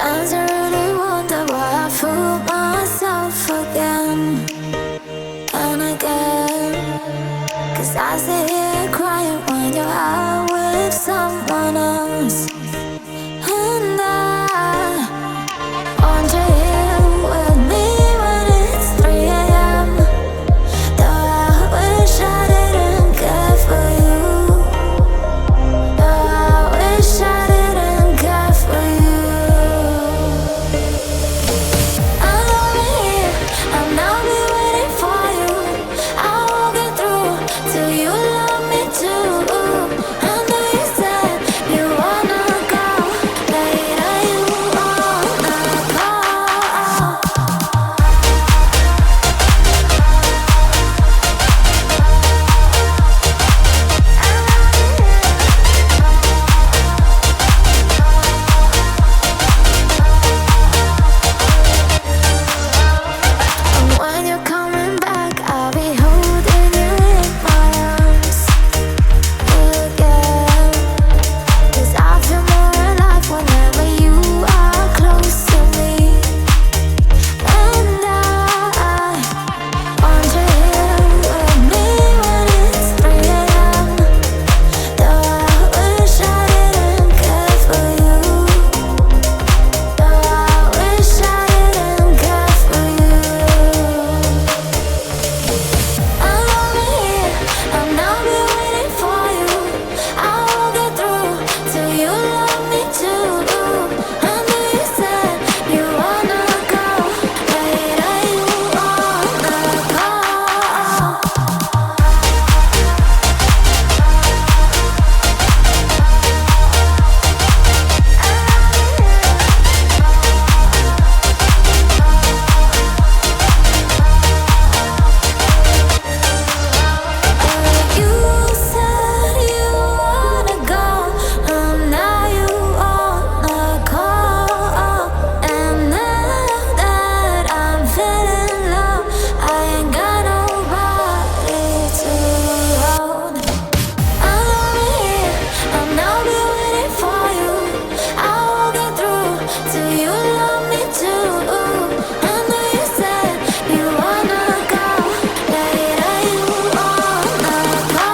Sometimes I really wonder why I fool myself again and again. 'Cause I sit here crying when you're out with someone else. And I want you here with me when it's 3 a.m. Though I wish I didn't care for you. Though I wish I didn't care for you. I'm over here, and I'll be waiting for you. I won't get through till you love me too. I know you said you wanna go later, you wanna go. And when you're coming back, I'll be holding you in my arms again. 'Cause I feel more alive whenever you are close to me. And I want you here with me when it's 3 a.m. Though I wish I didn't care for you. Though I wish I didn't care for you. I'm over here, and I'll be waiting for you. I won't get through till you love me too. I know you said you wanna go later, you wanna go. You said you wanna go, and now you wanna call. And now that I'm feeling low, I ain't got nobody to hold. I'm over here, and I'll be waiting for you. I won't get through till you love me too. I know you said you wanna go later, you wanna go.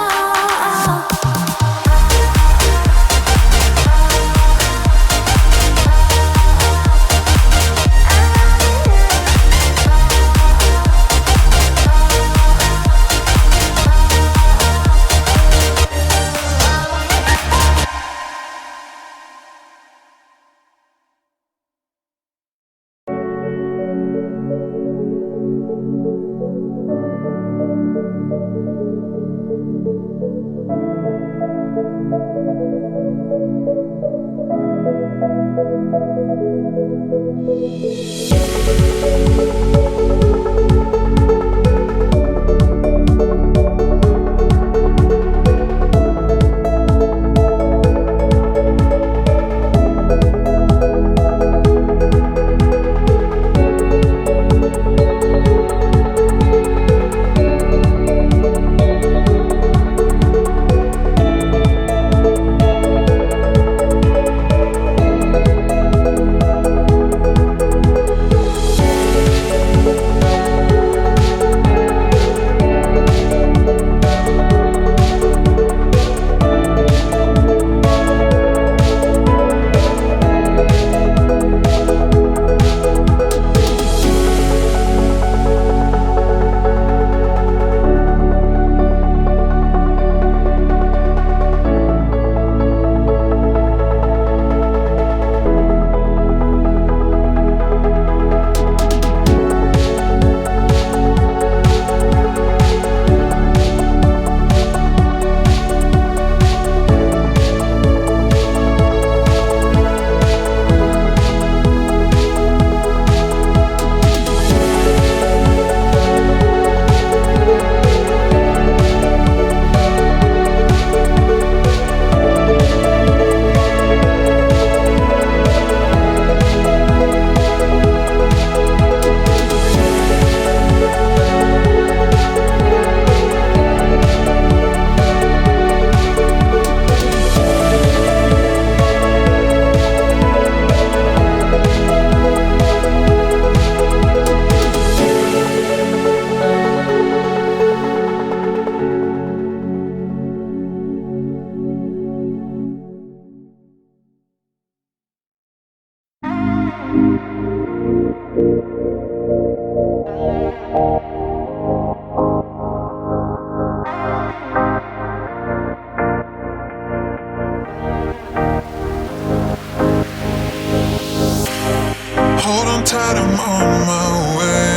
hold on tight, I'm on my way.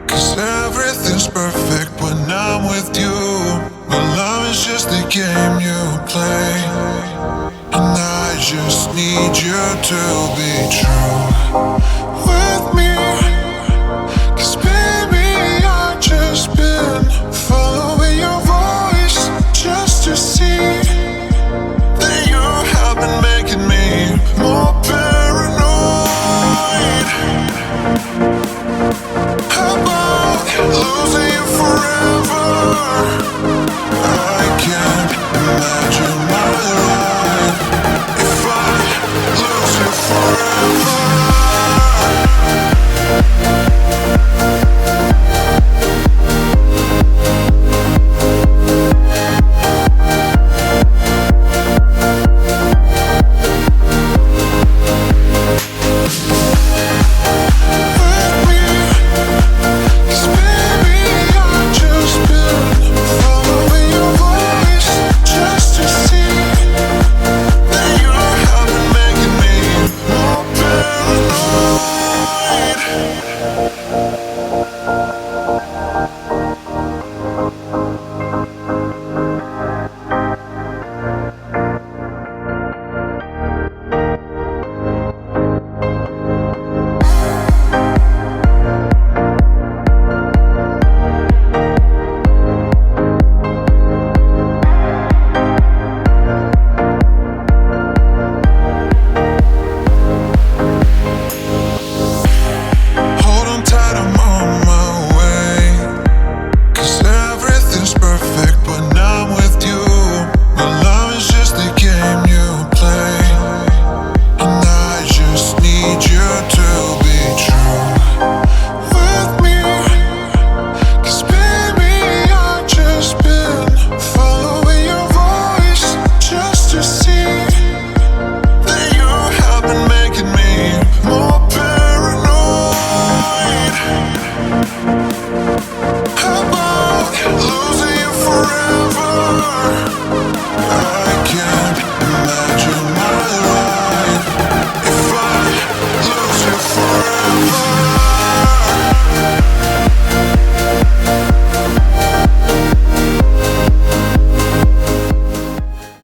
'Cause everything's perfect when I'm with you. But love is just a game you play, and I just need you to be true with me. 'Cause baby, I've just been